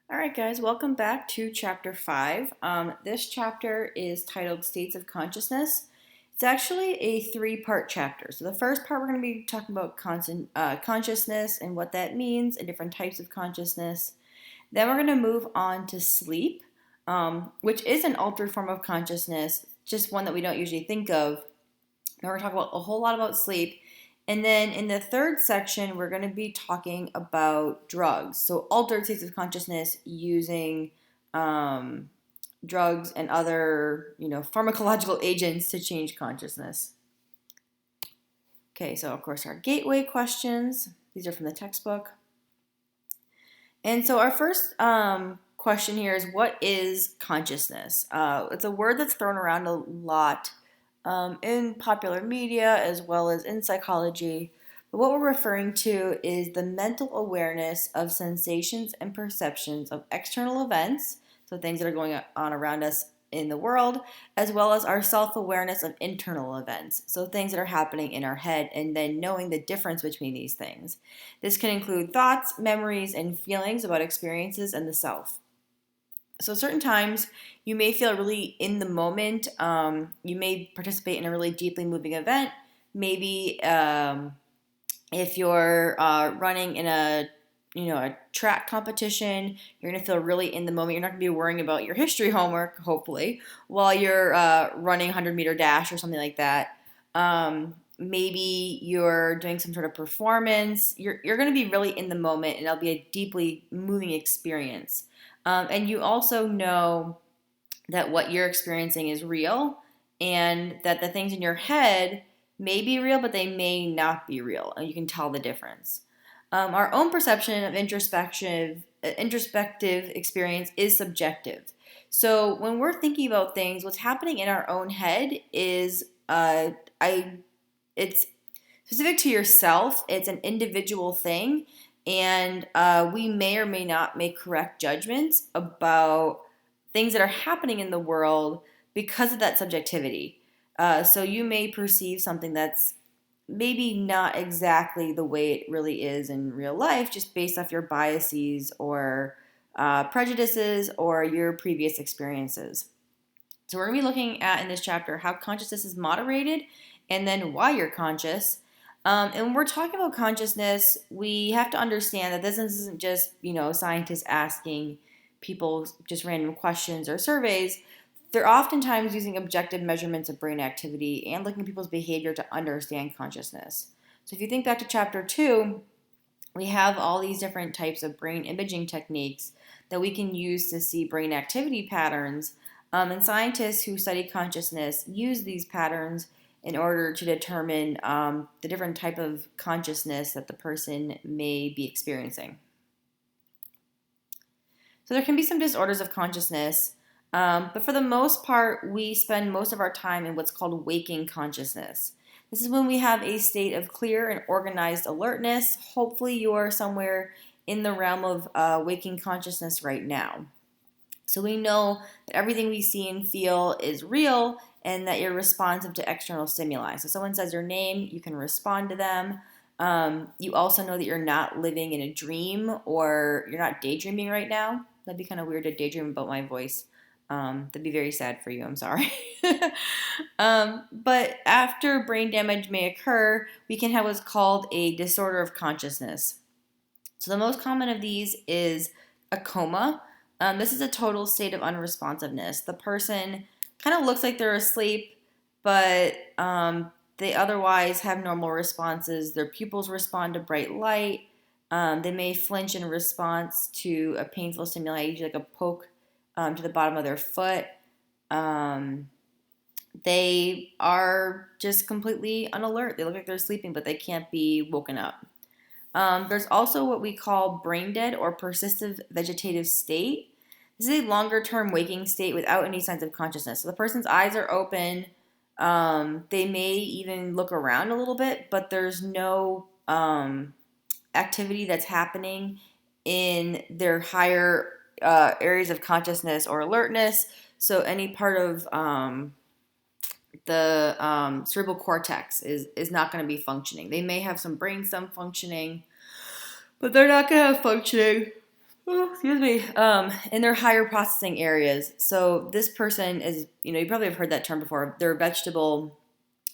All right, guys, welcome back to chapter 5. This chapter is titled States of Consciousness. It's actually a three-part chapter. So, the first part, we're going to be talking about consciousness and what that means and different types of consciousness. Then, we're going to move on to sleep, which is an altered form of consciousness, just one that we don't usually think of. Now, we're going to talk about a whole lot about sleep. And then in the third section, we're going to be talking about drugs. So, altered states of consciousness using um, drugs and other, pharmacological agents to change consciousness. Okay, so of course, our gateway questions. These are from the textbook. And so, our first question here is, what is consciousness? It's a word that's thrown around a lot in popular media as well as in psychology. But what we're referring to is the mental awareness of sensations and perceptions of external events, so things that are going on around us in the world, as well as our self-awareness of internal events, so things that are happening in our head, and then knowing the difference between these things. This can include thoughts, memories, and feelings about experiences and the self. So certain times you may feel really in the moment. You may participate in a really deeply moving event. Maybe if you're running in a track competition, you're gonna feel really in the moment. You're not gonna be worrying about your history homework, hopefully, while you're running a 100-meter dash or something like that. Maybe you're doing some sort of performance. You're gonna be really in the moment, and it'll be a deeply moving experience. And you also know that what you're experiencing is real, and that the things in your head may be real, but they may not be real. And you can tell the difference. Our own perception of introspective experience is subjective. So when we're thinking about things, what's happening in our own head is it's specific to yourself. It's an individual thing, and we may or may not make correct judgments about things that are happening in the world because of that subjectivity. So you may perceive something that's maybe not exactly the way it really is in real life, just based off your biases or prejudices or your previous experiences. So we're going to be looking at in this chapter how consciousness is moderated and then why you're conscious. And when we're talking about consciousness, we have to understand that this isn't just, scientists asking people just random questions or surveys. They're oftentimes using objective measurements of brain activity and looking at people's behavior to understand consciousness. So if you think back to chapter 2, we have all these different types of brain imaging techniques that we can use to see brain activity patterns. And scientists who study consciousness use these patterns in order to determine the different type of consciousness that the person may be experiencing. So there can be some disorders of consciousness, but for the most part, we spend most of our time in what's called waking consciousness. This is when we have a state of clear and organized alertness. Hopefully, you're somewhere in the realm of waking consciousness right now. So we know that everything we see and feel is real and that you're responsive to external stimuli. So someone says your name, you can respond to them. You also know that you're not living in a dream or you're not daydreaming right now. That'd be kind of weird to daydream about my voice. That'd be very sad for you. I'm sorry. But after brain damage may occur, we can have what's called a disorder of consciousness. So the most common of these is a coma. This is a total state of unresponsiveness. The person kind of looks like they're asleep, but they otherwise have normal responses. Their pupils respond to bright light. They may flinch in response to a painful stimuli, usually like a poke to the bottom of their foot. They are just completely unalert. They look like they're sleeping, but they can't be woken up. There's also what we call brain dead or persistent vegetative state. This is a longer term waking state without any signs of consciousness. So the person's eyes are open. They may even look around a little bit, but there's no activity that's happening in their higher areas of consciousness or alertness. So any part of the cerebral cortex is not going to be functioning. They may have some brainstem functioning, but they're not going to have functioning Oh, excuse me, in their higher processing areas. So this person is, you probably have heard that term before. They're vegetable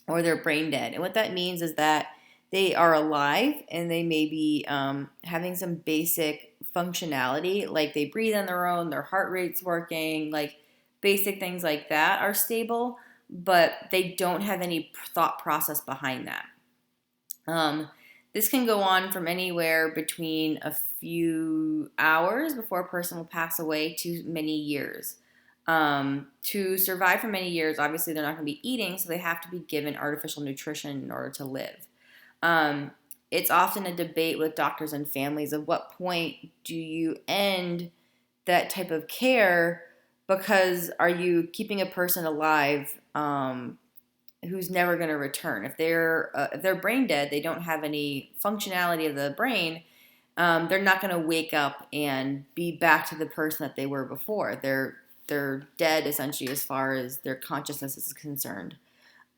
or they're brain dead. And what that means is that they are alive and they may be having some basic functionality, like they breathe on their own, their heart rate's working, like basic things like that are stable, but they don't have any thought process behind that. This can go on from anywhere between a few hours before a person will pass away to many years. To survive for many years, obviously they're not going to be eating, so they have to be given artificial nutrition in order to live. It's often a debate with doctors and families of what point do you end that type of care, because are you keeping a person alive who's never going to return? If they're brain dead, they don't have any functionality of the brain. They're not going to wake up and be back to the person that they were before. They're dead essentially as far as their consciousness is concerned.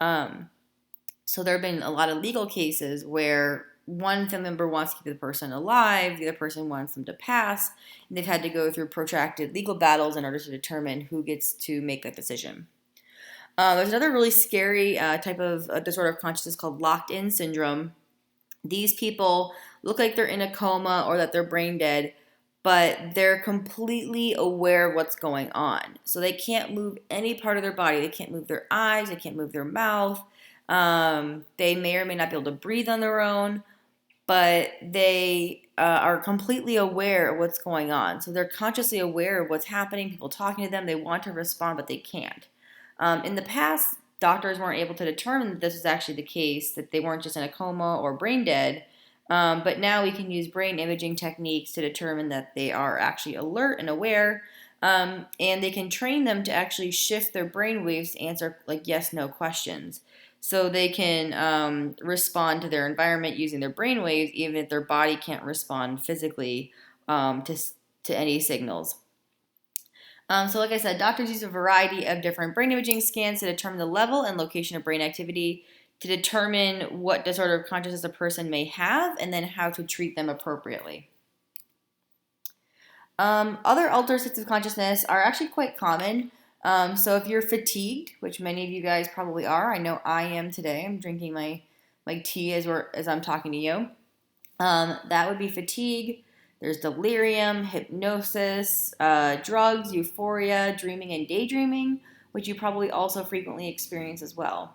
So there have been a lot of legal cases where one family member wants to keep the person alive, the other person wants them to pass, and they've had to go through protracted legal battles in order to determine who gets to make that decision. There's another really scary type of disorder of consciousness called locked-in syndrome. These people look like they're in a coma or that they're brain dead, but they're completely aware of what's going on. So they can't move any part of their body. They can't move their eyes. They can't move their mouth. They may or may not be able to breathe on their own, but they are completely aware of what's going on. So they're consciously aware of what's happening, people talking to them. They want to respond, but they can't. In the past, doctors weren't able to determine that this was actually the case, that they weren't just in a coma or brain dead. But now we can use brain imaging techniques to determine that they are actually alert and aware. And they can train them to actually shift their brain waves to answer like yes/no questions. So they can respond to their environment using their brain waves, even if their body can't respond physically to any signals. So like I said, doctors use a variety of different brain imaging scans to determine the level and location of brain activity, to determine what disorder of consciousness a person may have, and then how to treat them appropriately. Other altered states of consciousness are actually quite common. So if you're fatigued, which many of you guys probably are, I know I am today. I'm drinking my tea as I'm talking to you. That would be fatigue. There's delirium, hypnosis, drugs, euphoria, dreaming, and daydreaming, which you probably also frequently experience as well.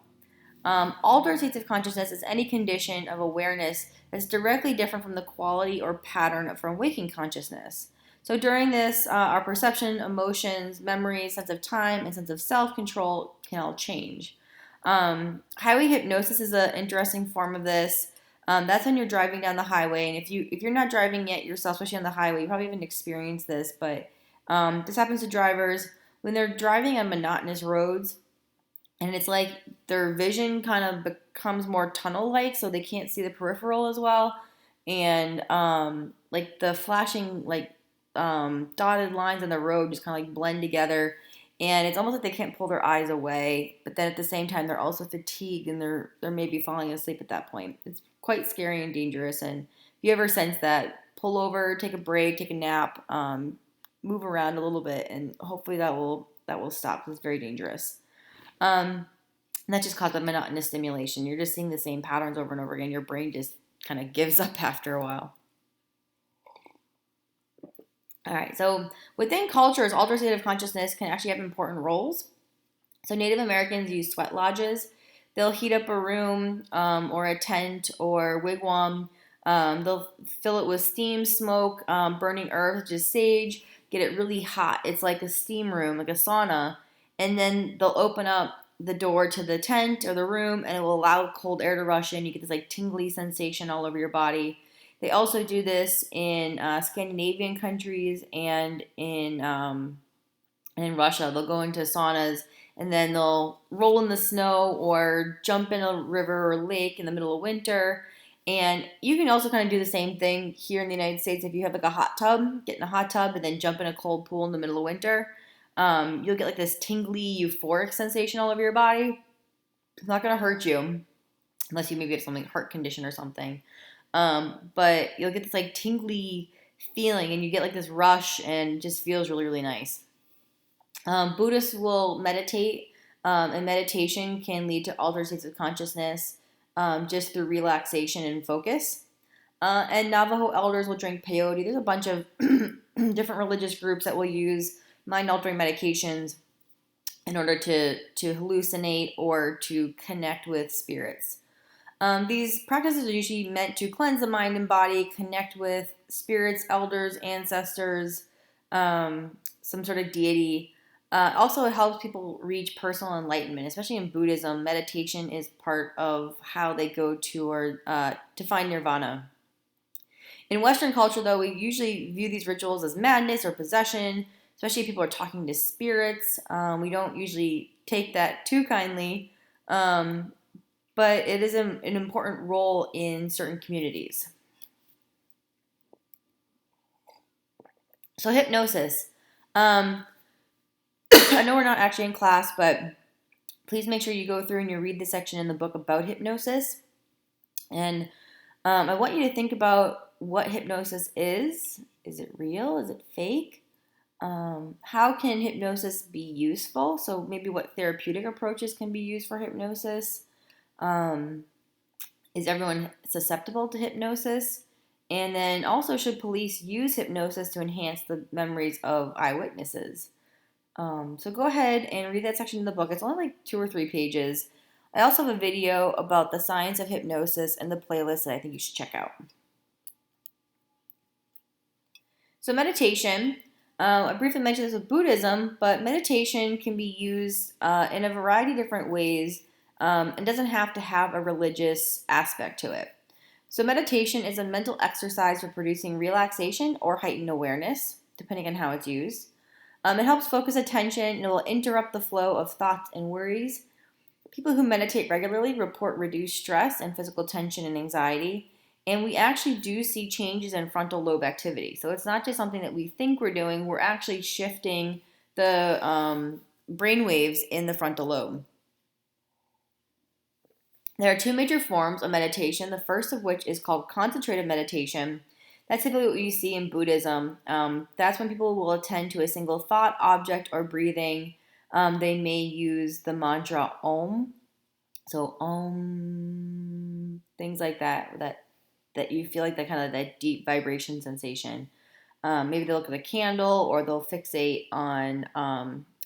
Altered states of consciousness is any condition of awareness that's directly different from the quality or pattern from waking consciousness. So during this, our perception, emotions, memories, sense of time, and sense of self-control can all change. Highway hypnosis is an interesting form of this. That's when you're driving down the highway, and if you're not driving yet yourself, especially on the highway, you probably haven't experienced this, but this happens to drivers when they're driving on monotonous roads, and it's like their vision kind of becomes more tunnel-like, so they can't see the peripheral as well, and like the flashing dotted lines on the road just kind of like blend together, and it's almost like they can't pull their eyes away, but then at the same time they're also fatigued and they're maybe falling asleep at that point. It's quite scary and dangerous, and if you ever sense that, pull over, take a break, take a nap, move around a little bit, and hopefully that will stop, because it's very dangerous. And that just causes a monotonous stimulation. You're just seeing the same patterns over and over again. Your brain just kind of gives up after a while. All right, so within cultures, altered state of consciousness can actually have important roles. So Native Americans use sweat lodges. They'll heat up a room or a tent or wigwam. They'll fill it with steam, smoke, burning herbs, such as sage, get it really hot. It's like a steam room, like a sauna. And then they'll open up the door to the tent or the room, and it will allow cold air to rush in. You get this like tingly sensation all over your body. They also do this in Scandinavian countries and in Russia. They'll go into saunas and then they'll roll in the snow or jump in a river or lake in the middle of winter. And you can also kind of do the same thing here in the United States. If you have like a hot tub, get in a hot tub and then jump in a cold pool in the middle of winter. You'll get like this tingly, euphoric sensation all over your body. It's not going to hurt you unless you maybe have something, heart condition or something. But you'll get this like tingly feeling, and you get like this rush, and just feels really, really nice. Buddhists will meditate, and meditation can lead to altered states of consciousness just through relaxation and focus. And Navajo elders will drink peyote. There's a bunch of different religious groups that will use mind-altering medications in order to hallucinate or to connect with spirits. These practices are usually meant to cleanse the mind and body, connect with spirits, elders, ancestors, some sort of deity. Also, it helps people reach personal enlightenment, especially in Buddhism. Meditation is part of how they go to find nirvana. In Western culture, though, we usually view these rituals as madness or possession, especially if people are talking to spirits. We don't usually take that too kindly, but it is an important role in certain communities. So hypnosis. I know we're not actually in class, but please make sure you go through and you read the section in the book about hypnosis. And I want you to think about what hypnosis is. Is it real? Is it fake? How can hypnosis be useful? So maybe what therapeutic approaches can be used for hypnosis? Is everyone susceptible to hypnosis? And then also, should police use hypnosis to enhance the memories of eyewitnesses? So go ahead and read that section in the book. It's only like 2 or 3 pages. I also have a video about the science of hypnosis in the playlist that I think you should check out. So meditation, I briefly mentioned this with Buddhism, but meditation can be used in a variety of different ways and doesn't have to have a religious aspect to it. So meditation is a mental exercise for producing relaxation or heightened awareness, depending on how it's used. It helps focus attention and it will interrupt the flow of thoughts and worries. People who meditate regularly report reduced stress and physical tension and anxiety. And we actually do see changes in frontal lobe activity. So it's not just something that we think we're doing, we're actually shifting the brain waves in the frontal lobe. There are 2 major forms of meditation, the first of which is called concentrated meditation. That's typically what you see in Buddhism. That's when people will attend to a single thought, object, or breathing. They may use the mantra Om. So Om, things like that you feel like that kind of that deep vibration sensation. Maybe they'll look at a candle or they'll fixate on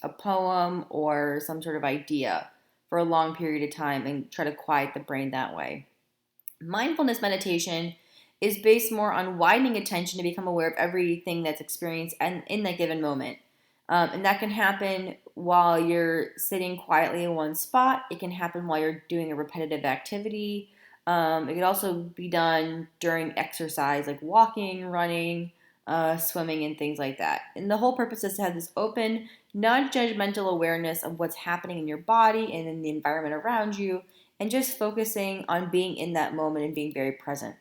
a poem or some sort of idea for a long period of time and try to quiet the brain that way. Mindfulness meditation is based more on widening attention to become aware of everything that's experienced and in that given moment. And that can happen while you're sitting quietly in one spot. It can happen while you're doing a repetitive activity. It can also be done during exercise, like walking, running, swimming, and things like that. And the whole purpose is to have this open, non-judgmental awareness of what's happening in your body and in the environment around you, and just focusing on being in that moment and being very present.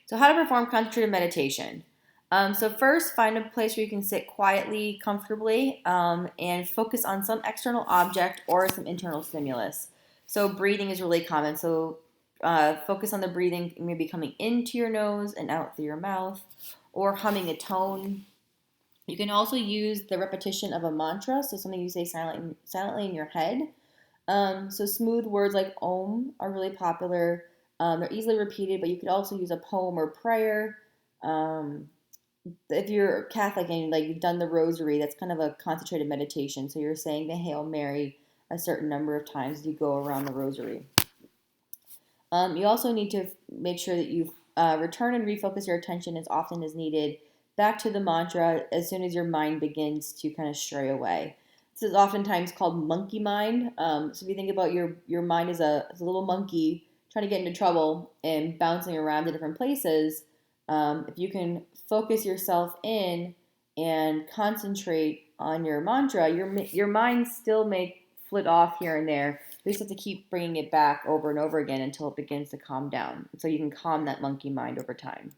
So how to perform concentrated meditation. So first, find a place where you can sit quietly, comfortably, and focus on some external object or some internal stimulus. So breathing is really common. So focus on the breathing, maybe coming into your nose and out through your mouth, or humming a tone. You can also use the repetition of a mantra, so something you say silently in your head. So smooth words like Om are really popular. They're easily repeated, but you could also use a poem or prayer. If you're Catholic and like you've done the rosary, that's kind of a concentrated meditation. So you're saying the Hail Mary a certain number of times as you go around the rosary. You also need to make sure that you return and refocus your attention as often as needed back to the mantra as soon as your mind begins to kind of stray away. This is oftentimes called monkey mind. So if you think about your mind as a little monkey trying to get into trouble and bouncing around to different places, if you can focus yourself in and concentrate on your mantra, your mind still may flit off here and there. You just have to keep bringing it back over and over again until it begins to calm down. So you can calm that monkey mind over time.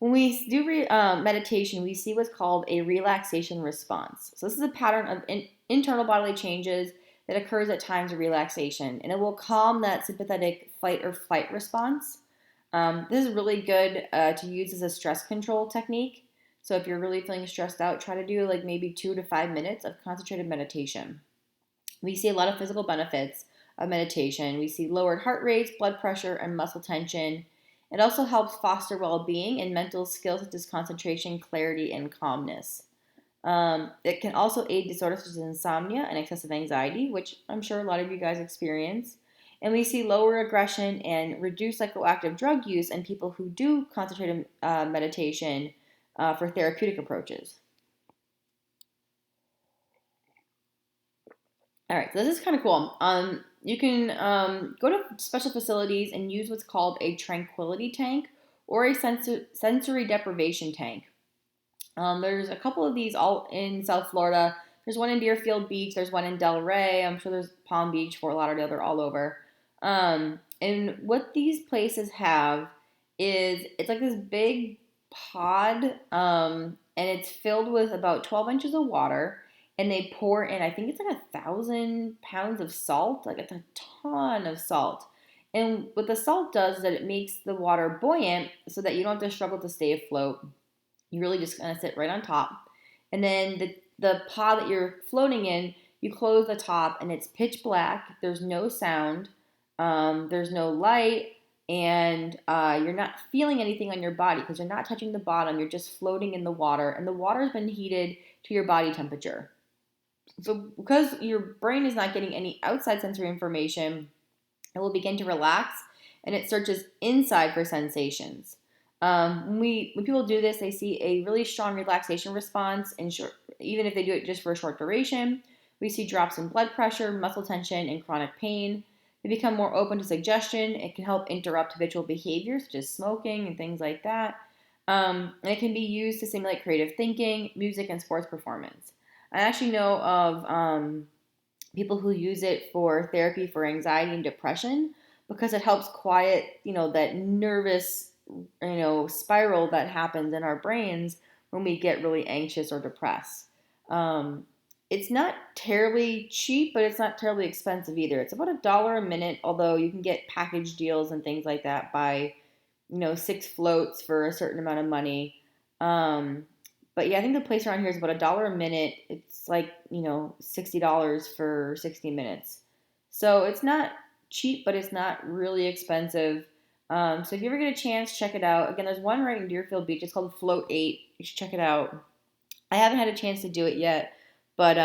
When we do meditation, we see what's called a relaxation response. So this is a pattern of internal bodily changes that occurs at times of relaxation, and it will calm that sympathetic fight or flight response. This is really good to use as a stress control technique. So if you're really feeling stressed out, try to do like maybe 2 to 5 minutes of concentrated meditation. We see a lot of physical benefits of meditation. We see lowered heart rates, blood pressure, and muscle tension. It also helps foster well being and mental skills such as concentration, clarity, and calmness. It can also aid disorders such as insomnia and excessive anxiety, which I'm sure a lot of you guys experience. And we see lower aggression and reduced psychoactive drug use in people who do concentrated meditation for therapeutic approaches. All right, so this is kind of cool. You can go to special facilities and use what's called a tranquility tank or a sensory deprivation tank. There's a couple of these all in South Florida. There's one in Deerfield Beach. There's one in Delray. I'm sure there's Palm Beach, Fort Lauderdale. They're all over. And what these places have is it's like this big pod, and it's filled with about 12 inches of water. And they pour in, I think it's like 1,000 pounds of salt, like it's a ton of salt. And what the salt does is that it makes the water buoyant so that you don't have to struggle to stay afloat. You really just kind of sit right on top. And then the pod that you're floating in, you close the top and it's pitch black. There's no sound, there's no light, and you're not feeling anything on your body because you're not touching the bottom. You're just floating in the water, and the water's been heated to your body temperature. So, because your brain is not getting any outside sensory information, it will begin to relax and it searches inside for sensations. When people do this, they see a really strong relaxation response, and even if they do it just for a short duration, we see drops in blood pressure, muscle tension, and chronic pain. They become more open to suggestion. It can help interrupt habitual behaviors such as smoking and things like that. And it can be used to stimulate creative thinking, music, and sports performance. I actually know of people who use it for therapy for anxiety and depression because it helps quiet, that nervous, spiral that happens in our brains when we get really anxious or depressed. It's not terribly cheap, but it's not terribly expensive either. It's about $1 a minute, although you can get package deals and things like that by, 6 floats for a certain amount of money. But yeah, I think the place around here is about $1 a minute. It's like, $60 for 60 minutes. So it's not cheap, but it's not really expensive. So if you ever get a chance, check it out. Again, there's one right in Deerfield Beach. It's called Float 8. You should check it out. I haven't had a chance to do it yet, but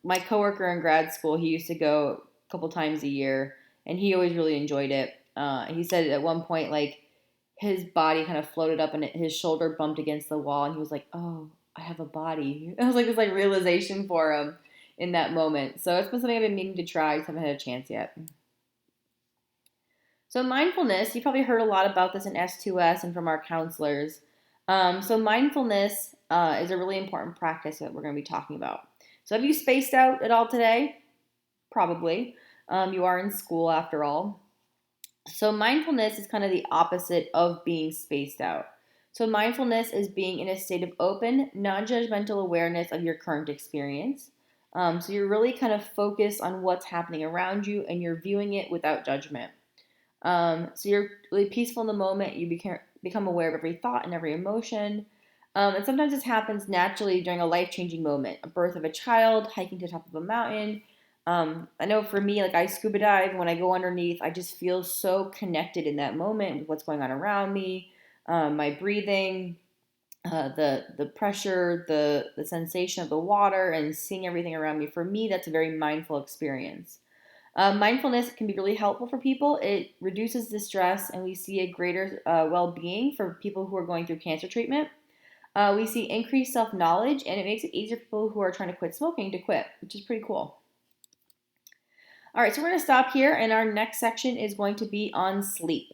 my coworker in grad school, he used to go a couple times a year, and he always really enjoyed it. He said at one point, like, his body kind of floated up and his shoulder bumped against the wall, and he was like, "Oh, I have a body." It was like this realization for him in that moment. So it's been something I've been meaning to try. I just haven't had a chance yet. So mindfulness, you probably heard a lot about this in S2S and from our counselors. So mindfulness is a really important practice that we're going to be talking about. So have you spaced out at all today? Probably. You are in school after all. So mindfulness is kind of the opposite of being spaced out. So mindfulness is being in a state of open, non-judgmental awareness of your current experience. So you're really kind of focused on what's happening around you and you're viewing it without judgment. So you're really peaceful in the moment. You become aware of every thought and every emotion. And sometimes this happens naturally during a life-changing moment, a birth of a child, hiking to the top of a mountain. I know for me, like I scuba dive, and when I go underneath, I just feel so connected in that moment with what's going on around me, my breathing, the pressure, the sensation of the water, and seeing everything around me. For me, that's a very mindful experience. Mindfulness can be really helpful for people. It reduces the stress, and we see a greater well-being for people who are going through cancer treatment. We see increased self-knowledge, and it makes it easier for people who are trying to quit smoking to quit, which is pretty cool. All right, so we're going to stop here, and our next section is going to be on sleep.